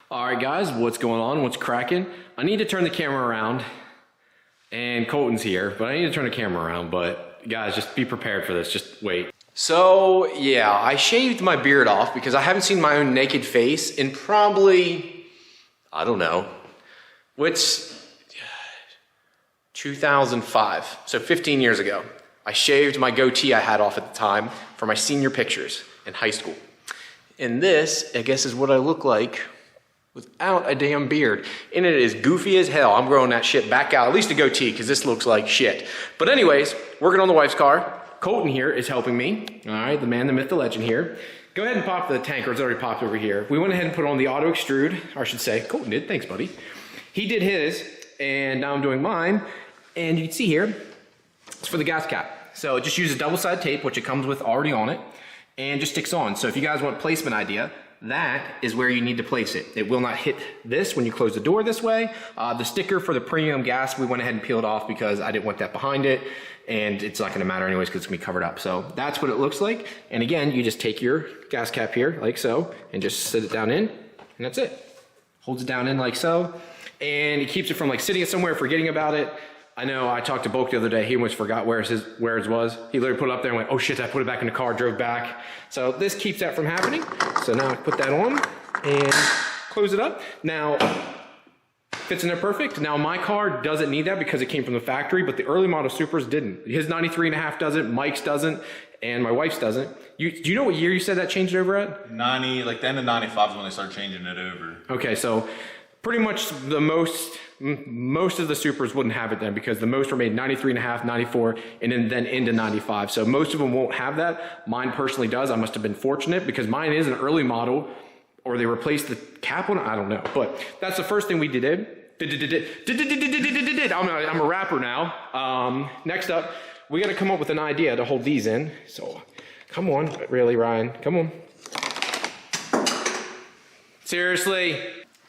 All right, guys, what's going on? What's cracking? I need to turn the camera around, and Colton's here, but I need to turn the camera around. But guys, just be prepared for this. Just wait. So yeah, I shaved my beard off because I haven't seen my own naked face in probably, I don't know, what's 2005, so 15 years ago. I shaved my goatee I had off at the time for my senior pictures in high school. And this, I guess, is what I look like without a damn beard. And it is goofy as hell. I'm growing that shit back out, at least a goatee, because this looks like shit. But anyways, working on the wife's car. Colton here is helping me. All right, the man, the myth, the legend here. Go ahead and pop the tanker. It's already popped over here. We went ahead and put on the auto extrude, or I should say, Colton did. Thanks, buddy. He did his, and now I'm doing mine. And you can see here, it's for the gas cap. So just use a double-sided tape, which it comes with already on it, and just sticks on. So if you guys want placement idea, that is where you need to place it. It will not hit this when you close the door this way. The sticker for the premium gas, we went ahead and peeled off because I didn't want that behind it, and it's not gonna matter anyways because it's gonna be covered up. So that's what it looks like. And again, you just take your gas cap here, like so, and just sit it down in, and that's it. Holds it down in like so, and it keeps it from like sitting it somewhere, forgetting about it. I know I talked to Bulk the other day, he almost forgot where his was. He literally put it up there and went, oh shit, I put it back in the car, drove back. So this keeps that from happening. So now I put that on and close it up. Now, fits in there perfect. Now my car doesn't need that because it came from the factory, but the early model Supras didn't. His 93.5 doesn't, Mike's doesn't, and my wife's doesn't. Do you know what year you said that changed over at? 90, like the end of 95 is when they started changing it over. Okay, so pretty much the most of the Supras wouldn't have it then because the most were made 93.5, 94, and then into 95. So most of them won't have that. Mine personally does. I must have been fortunate because mine is an early model, or they replaced the cap on it. I don't know. But that's the first thing we did. I'm a rapper now. Next up, we got to come up with an idea to hold these in. So come on, really, Ryan, come on. Seriously.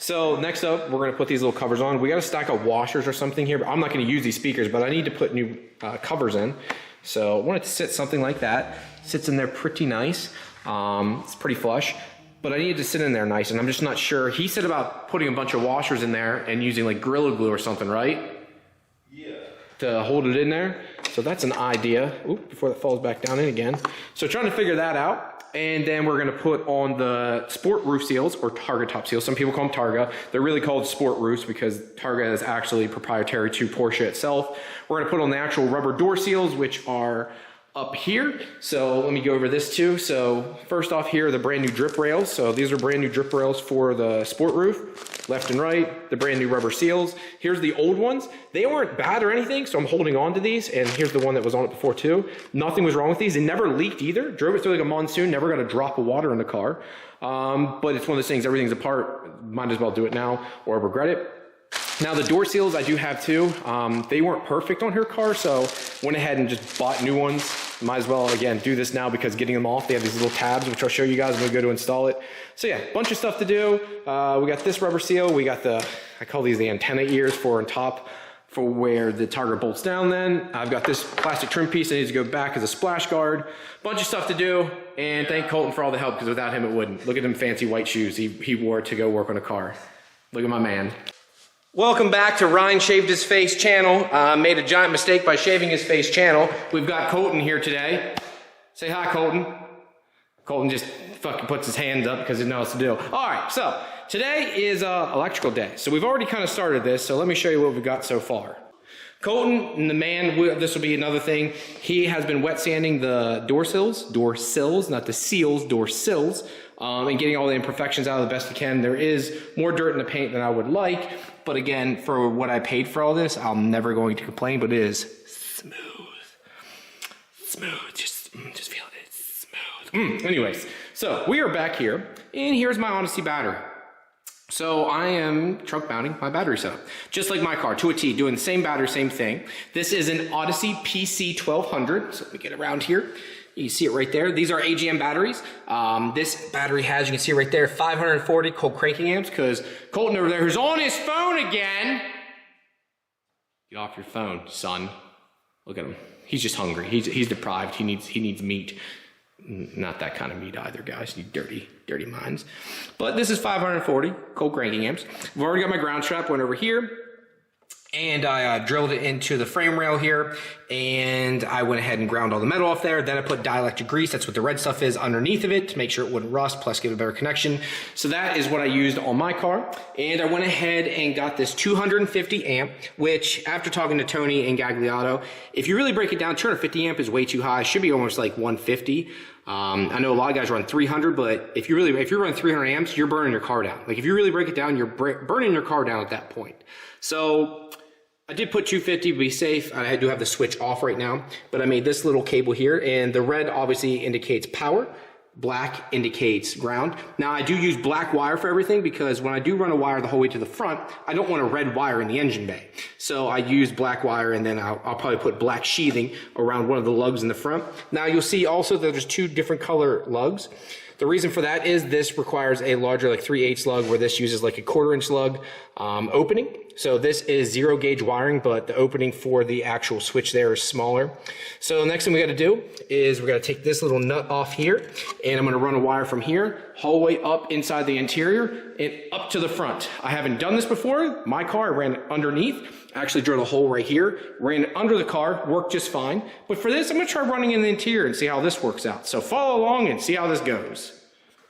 So next up, we're gonna put these little covers on. We got a stack of washers or something here, but I'm not gonna use these speakers, but I need to put new covers in. So I want it to sit something like that. Sits in there pretty nice. It's pretty flush, but I need it to sit in there nice, and I'm just not sure. He said about putting a bunch of washers in there and using like Gorilla Glue or something, right? Yeah. To hold it in there. So that's an idea. Oop, before that falls back down in again. So trying to figure that out. And then we're gonna put on the sport roof seals, or Targa top seals. Some people call them Targa. They're really called sport roofs because Targa is actually proprietary to Porsche itself. We're gonna put on the actual rubber door seals, which are up here. So let me go over this too. So first off here are the brand new drip rails. So these are brand new drip rails for the sport roof, left and right, the brand new rubber seals. Here's the old ones. They weren't bad or anything, so I'm holding on to these. And here's the one that was on it before too. Nothing was wrong with these. It never leaked either. Drove it through like a monsoon, never got a drop of water in the car. But it's one of those things, everything's apart. Might as well do it now or regret it. Now the door seals I do have too. They weren't perfect on her car, so went ahead and just bought new ones. Might as well, again, do this now because getting them off, they have these little tabs, which I'll show you guys when we go to install it. So yeah, bunch of stuff to do. We got this rubber seal. We got the, I call these the antenna ears for on top for where the Targa bolts down then. I've got this plastic trim piece that needs to go back as a splash guard. Bunch of stuff to do, and thank Colton for all the help because without him it wouldn't. Look at them fancy white shoes he wore to go work on a car. Look at my man. Welcome back to Ryan Shaved His Face channel. Made a giant mistake by shaving his face channel. We've got Colton here today. Say hi, Colton. Colton just fucking puts his hands up because he knows what to do. All right, so today is electrical day. So we've already kind of started this, so let me show you what we've got so far. Colton, the man, this will be another thing. He has been wet sanding the door sills, not the seals, door sills, and getting all the imperfections out of the best he can. There is more dirt in the paint than I would like, but again, for what I paid for all this, I'm never going to complain, but it is smooth. Smooth, just feel it, it's smooth. Anyways, so we are back here, and here's my Odyssey battery. So I am trunk mounting my battery setup, just like my car, to a T, doing the same battery, same thing. This is an Odyssey PC 1200, so if we get around here, you can see it right there. These are AGM batteries. This battery has, you can see it right there, 540 cold cranking amps, because Colton over there, who's on his phone again. Get off your phone, son. Look at him. He's just hungry. He's deprived. He needs meat. Not that kind of meat either, guys. You dirty minds. But this is 540 cold cranking amps. I've already got my ground strap, went over here, and I drilled it into the frame rail here, and I went ahead and ground all the metal off there. Then I put dielectric grease, that's what the red stuff is, underneath of it to make sure it wouldn't rust, plus give it a better connection. So that is what I used on my car. And I went ahead and got this 250 amp, which after talking to Tony and Gagliato, if you really break it down, 250 amp is way too high. It should be almost like 150. I know a lot of guys run 300, but if you're running 300 amps, you're burning your car down. Like if you really break it down, you're burning your car down at that point. So I did put 250 to be safe. I do have the switch off right now, but I made this little cable here, and the red obviously indicates power. Black indicates ground. Now I do use black wire for everything because when I do run a wire the whole way to the front, I don't want a red wire in the engine bay. So I use black wire, and then I'll probably put black sheathing around one of the lugs in the front. Now you'll see also that there's two different color lugs. The reason for that is this requires a larger like 3/8 lug, where this uses like a 1/4 inch lug opening. So this is 0 gauge wiring, but the opening for the actual switch there is smaller. So the next thing we got to do is we got to take this little nut off here, and I'm going to run a wire from here whole way up inside the interior and up to the front. I haven't done this before. My car, I ran underneath. I actually drilled a hole right here, ran it under the car, worked just fine. But for this, I'm going to try running in the interior and see how this works out. So follow along and see how this goes.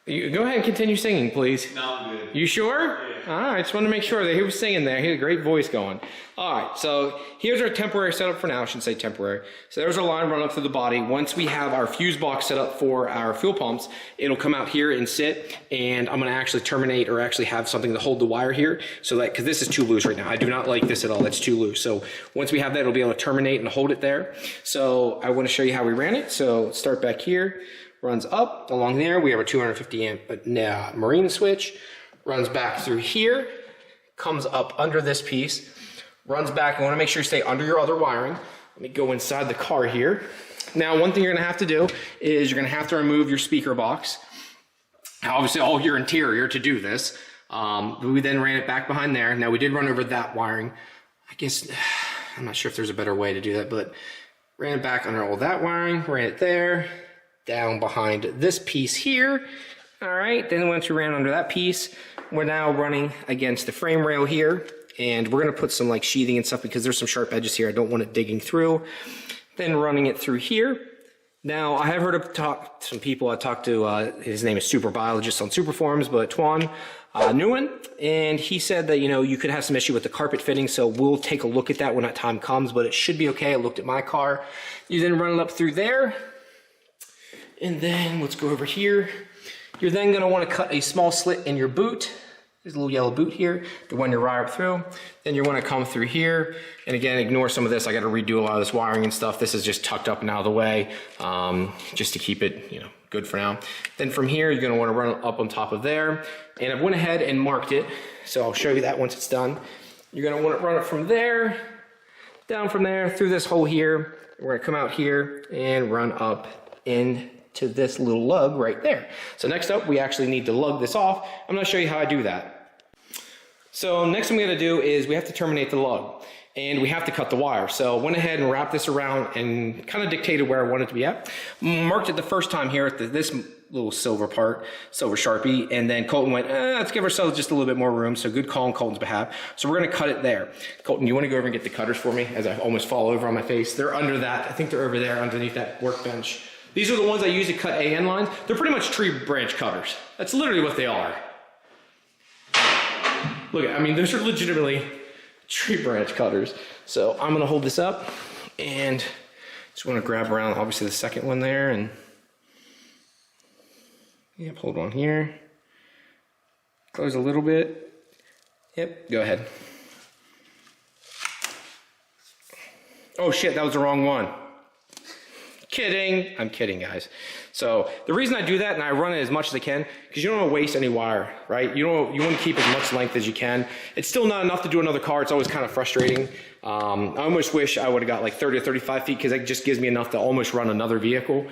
You go ahead and continue singing, please. No, I'm good. You sure? Yeah. All right, just want to make sure that he was singing there. He had a great voice going. All right, so here's our temporary setup for now. I shouldn't say temporary. So there's our line run up through the body. Once we have our fuse box set up for our fuel pumps, it'll come out here and sit, and I'm going to actually terminate or actually have something to hold the wire here, so that, because this is too loose right now. I do not like this at all. That's too loose. So once we have that, it'll be able to terminate and hold it there. So I want to show you how we ran it. So start back here. Runs up along there. We have a 250 amp marine switch. Runs back through here, comes up under this piece, runs back. You want to make sure you stay under your other wiring. Let me go inside the car here. Now, one thing you're going to have to do is you're going to have to remove your speaker box. Obviously, all your interior to do this. We then ran it back behind there. Now, we did run over that wiring. I guess, I'm not sure if there's a better way to do that, but ran it back under all that wiring, ran it there, down behind this piece here. All right, then once we ran under that piece, we're now running against the frame rail here, and we're gonna put some like sheathing and stuff because there's some sharp edges here. I don't want it digging through. Then running it through here. Now, I have heard of some people. I talked to, his name is Super Biologist on Super Forums, but Twan Nguyen, and he said that, you know, you could have some issue with the carpet fitting, so we'll take a look at that when that time comes, but it should be okay. I looked at my car. You then run it up through there, and then let's go over here. You're then going to want to cut a small slit in your boot. There's a little yellow boot here to run your wire up through. Then you want to come through here. And again, ignore some of this. I got to redo a lot of this wiring and stuff. This is just tucked up and out of the way, just to keep it, you know, good for now. Then from here, you're going to want to run up on top of there. And I went ahead and marked it. So I'll show you that once it's done. You're going to want to run it from there, down from there, through this hole here. We're going to come out here and run up in to this little lug right there. So next up, we actually need to lug this off. I'm going to show you how I do that. So next thing we got to do is we have to terminate the lug, and we have to cut the wire. So I went ahead and wrapped this around and kind of dictated where I wanted it to be at. Marked it the first time here at this little silver part, silver Sharpie, and then Colton went, let's give ourselves just a little bit more room. So good call on Colton's behalf. So we're going to cut it there. Colton, you want to go over and get the cutters for me as I almost fall over on my face? They're under that. I think they're over there underneath that workbench. These are the ones I use to cut AN lines. They're pretty much tree branch cutters. That's literally what they are. Look, I mean, those are legitimately tree branch cutters. So I'm gonna hold this up and just wanna grab around, obviously, the second one there, and yep, hold on here. Close a little bit. Yep, go ahead. Oh shit, that was the wrong one. Kidding. I'm kidding, guys. So the reason I do that and I run it as much as I can, because you don't want to waste any wire, right? You want to keep as much length as you can. It's still not enough to do another car. It's always kind of frustrating. I almost wish I would have got like 30 or 35 feet, because that just gives me enough to almost run another vehicle.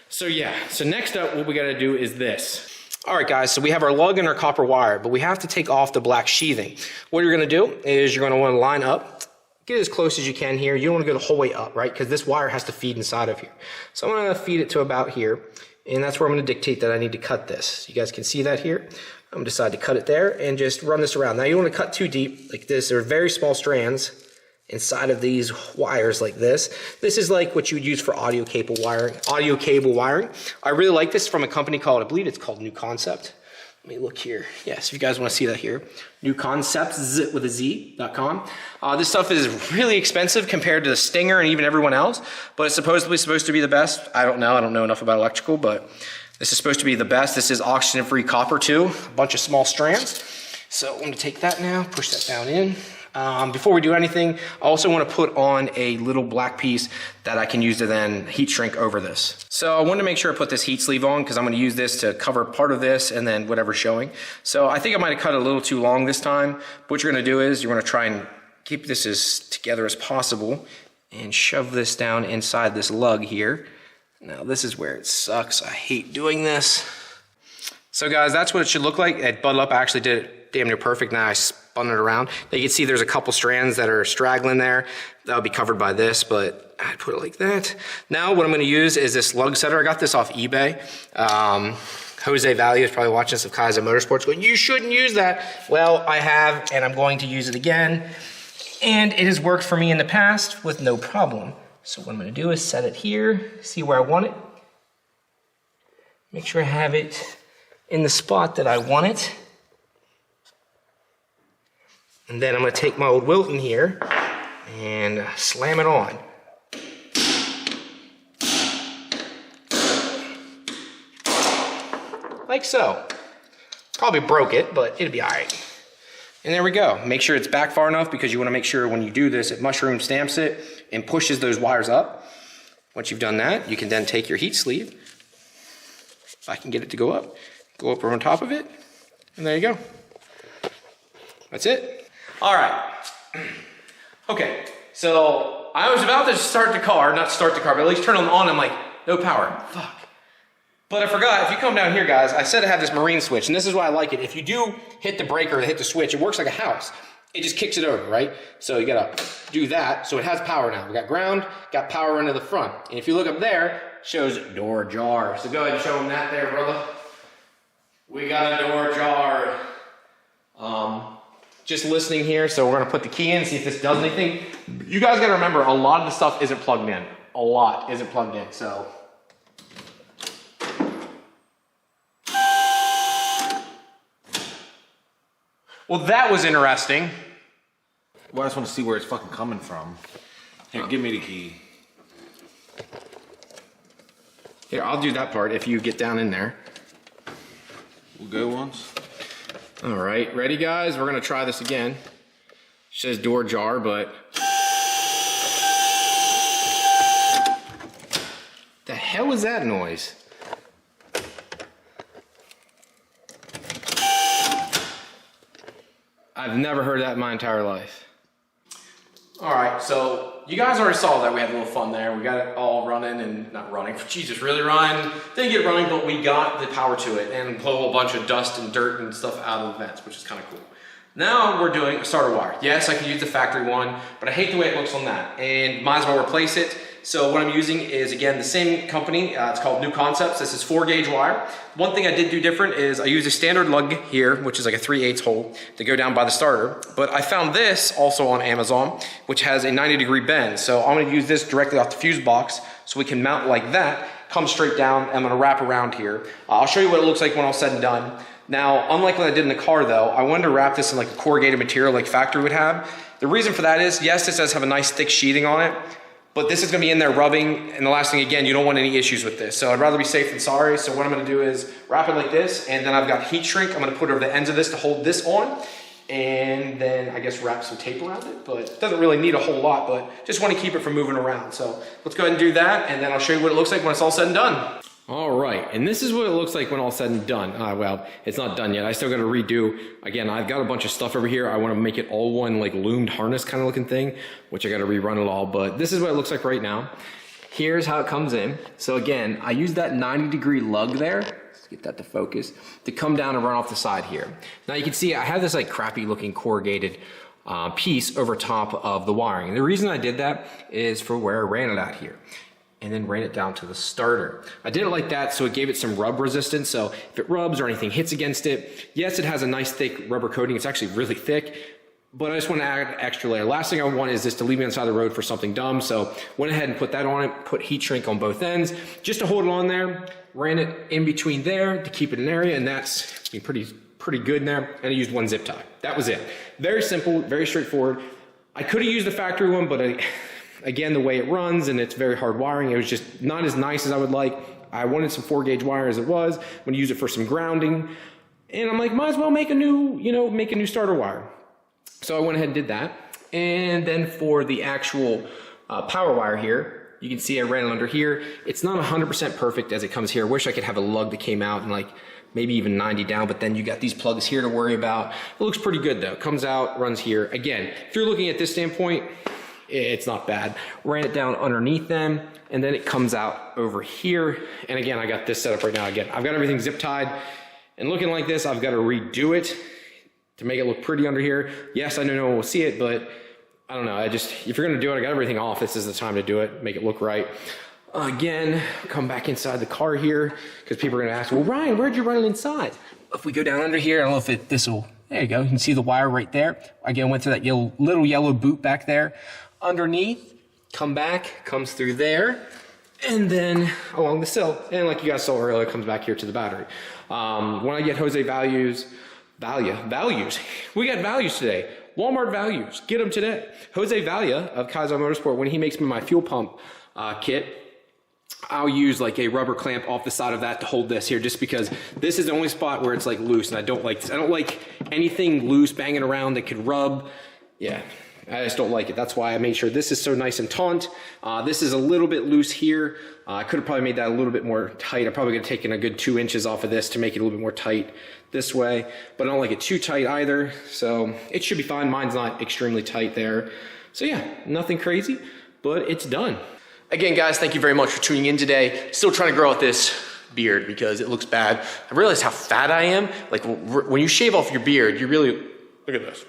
So yeah, so next up, what we got to do is this. All right, guys, so we have our lug and our copper wire, but we have to take off the black sheathing. What you're going to do is you're going to want to line up, get as close as you can here. You don't want to go the whole way up, right? Because this wire has to feed inside of here. So I'm going to feed it to about here. And that's where I'm going to dictate that I need to cut this. You guys can see that here. I'm going to decide to cut it there and just run this around. Now you don't want to cut too deep like this. They're very small strands inside of these wires like this. This is like what you would use for audio cable wiring. I really like this from a company called, I believe it's called New Concept. Let me look here. Yes, if you guys want to see that here. newconcepts with a Z.com. This stuff is really expensive compared to the Stinger and even everyone else, but it's supposedly supposed to be the best. I don't know enough about electrical, but this is supposed to be the best. This is oxygen-free copper too, a bunch of small strands. So I'm going to take that now, push that down in. Before we do anything, I also want to put on a little black piece that I can use to then heat shrink over this. So I wanted to make sure I put this heat sleeve on because I'm going to use this to cover part of this and then whatever's showing. So I think I might have cut it a little too long this time. What you're going to do is you're going to try and keep this as together as possible and shove this down inside this lug here. Now this is where it sucks. I hate doing this. So guys, that's what it should look like. At Bud Up, I actually did it damn near perfect. Now I spun it around. Now you can see there's a couple strands that are straggling there. That'll be covered by this, but I put it like that. Now what I'm going to use is this lug setter. I got this off eBay. Jose Valley is probably watching this of Kaiser Motorsports going, you shouldn't use that. Well, I have, and I'm going to use it again. And it has worked for me in the past with no problem. So what I'm going to do is set it here, see where I want it. Make sure I have it in the spot that I want it. And then I'm going to take my old Wilton here and slam it on. Like so. Probably broke it, but it'll be all right. And there we go. Make sure it's back far enough because you want to make sure when you do this, it mushroom stamps it and pushes those wires up. Once you've done that, you can then take your heat sleeve. If I can get it to go up on top of it, and there you go. That's it. All right. Okay, so I was about to start the car, not start the car, but at least turn it on. I'm like, no power. Fuck. But I forgot, if you come down here, guys, I said I have this marine switch, and this is why I like it. If you do hit the breaker or hit the switch, it works like a house. It just kicks it over, right? So you gotta do that, so it has power now. We got ground, got power into the front. And if you look up there, it shows door jar. So go ahead and show them that there, brother. We got a door jar. Just listening here, so we're gonna put the key in, see if this does anything. You guys gotta remember, a lot of the stuff isn't plugged in. A lot isn't plugged in, so. Well, that was interesting. Well, I just want to see where it's fucking coming from. Here, give me the key. Here, I'll do that part if you get down in there. We'll go once. All right, ready guys? We're gonna try this again. It says door jar, but. The hell was that noise? I've never heard that in my entire life. All right, so you guys already saw that we had a little fun there. We got it all running and not running. Jesus, really, Ryan? Didn't get running, but we got the power to it and blow a whole bunch of dust and dirt and stuff out of the vents, which is kind of cool. Now we're doing a starter wire. Yes, I can use the factory one, but I hate the way it looks on that, and might as well replace it. So what I'm using is, again, the same company. It's called New Concepts. This is 4-gauge wire. One thing I did do different is I used a standard lug here, which is like a 3/8 hole to go down by the starter. But I found this also on Amazon, which has a 90-degree bend. So I'm gonna use this directly off the fuse box so we can mount like that, come straight down. I'm gonna wrap around here. I'll show you what it looks like when all said and done. Now, unlike what I did in the car though, I wanted to wrap this in like a corrugated material like factory would have. The reason for that is, yes, this does have a nice thick sheathing on it, but this is gonna be in there rubbing, and the last thing, again, you don't want any issues with this. So I'd rather be safe than sorry. So what I'm gonna do is wrap it like this, and then I've got heat shrink. I'm gonna put over the ends of this to hold this on, and then I guess wrap some tape around it, but it doesn't really need a whole lot, but just wanna keep it from moving around. So let's go ahead and do that, and then I'll show you what it looks like when it's all said and done. All right, and this is what it looks like when all said and done. Well, it's not done yet. I still got to redo. Again, I've got a bunch of stuff over here. I want to make it all one like loomed harness kind of looking thing, which I got to rerun it all, but this is what it looks like right now. Here's how it comes in. So again, I use that 90-degree lug there. Let's get that to focus, to come down and run off the side here. Now you can see I have this like crappy looking corrugated piece over top of the wiring. And the reason I did that is for where I ran it at here. and then ran it down to the starter. I did it like that so it gave it some rub resistance, so if it rubs or anything hits against it, yes, it has a nice thick rubber coating. It's actually really thick, but I just want to add an extra layer. Last thing I want is this to leave me on the side of the road for something dumb, so went ahead and put that on it, put heat shrink on both ends, just to hold it on there, ran it in between there to keep it in area, and that's pretty good in there, and I used one zip tie. That was it. Very simple, very straightforward. I could have used the factory one, but again, the way it runs and it's very hard wiring, it was just not as nice as I would like. I wanted some 4-gauge wire as it was. I'm gonna use it for some grounding. And I'm like, might as well make a new starter wire. So I went ahead and did that. And then for the actual power wire here, you can see I ran it under here. It's not 100% perfect as it comes here. I wish I could have a lug that came out and like maybe even 90 down, but then you got these plugs here to worry about. It looks pretty good though. Comes out, runs here. Again, if you're looking at this standpoint, it's not bad. Ran it down underneath them, and then it comes out over here. And again, I got this set up right now. Again, I've got everything zip tied and looking like this. I've got to redo it to make it look pretty under here. Yes, I know no one will see it, but I don't know. If you're gonna do it, I got everything off. This is the time to do it, make it look right. Again, come back inside the car here, because people are gonna ask, well, Ryan, where'd you run it inside? If we go down under here, I don't know if there you go. You can see the wire right there. Again, went through that little yellow boot back there. Underneath, come back, comes through there, and then along the sill. And like you guys saw earlier, it comes back here to the battery. When I get Jose values, we got values today. Walmart values, get them today. Jose Valia of Kaiser Motorsport, when he makes me my fuel pump kit, I'll use like a rubber clamp off the side of that to hold this here, just because this is the only spot where it's like loose, and I don't like this. I don't like anything loose banging around that could rub. Yeah, I just don't like it. That's why I made sure this is so nice and taut. This is a little bit loose here. I could have probably made that a little bit more tight. I'm probably gonna take in a good 2 inches off of this to make it a little bit more tight this way, but I don't like it too tight either. So it should be fine. Mine's not extremely tight there. So yeah, nothing crazy, but it's done. Again, guys, thank you very much for tuning in today. Still trying to grow out this beard because it looks bad. I realized how fat I am. Like when you shave off your beard, you really, look at this.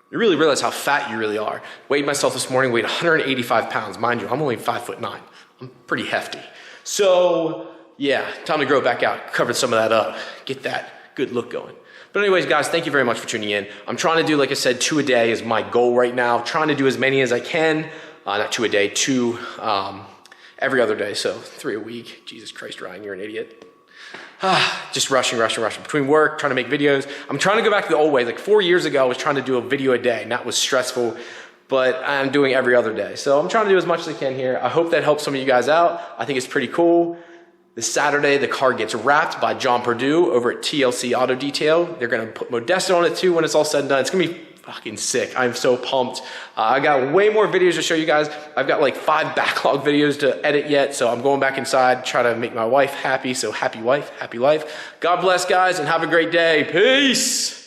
You really realize how fat you really are. Weighed myself this morning, weighed 185 pounds. Mind you, I'm only 5'9". I'm pretty hefty. So yeah, time to grow it back out. Covered some of that up. Get that good look going. But anyways, guys, thank you very much for tuning in. I'm trying to do, like I said, 2 a day is my goal right now. Trying to do as many as I can. Not 2 a day, 2 every other day. So 3 a week. Jesus Christ, Ryan, you're an idiot. Just rushing. Between work, trying to make videos. I'm trying to go back to the old way. Like 4 years ago, I was trying to do a video a day, and that was stressful, but I'm doing every other day. So I'm trying to do as much as I can here. I hope that helps some of you guys out. I think it's pretty cool. This Saturday, the car gets wrapped by John Purdue over at TLC Auto Detail. They're gonna put Modesta on it too when it's all said and done. It's gonna be fucking sick. I'm so pumped. I got way more videos to show you guys. I've got like 5 backlog videos to edit yet, so I'm going back inside, try to make my wife happy. So happy wife, happy life. God bless, guys, and have a great day. Peace.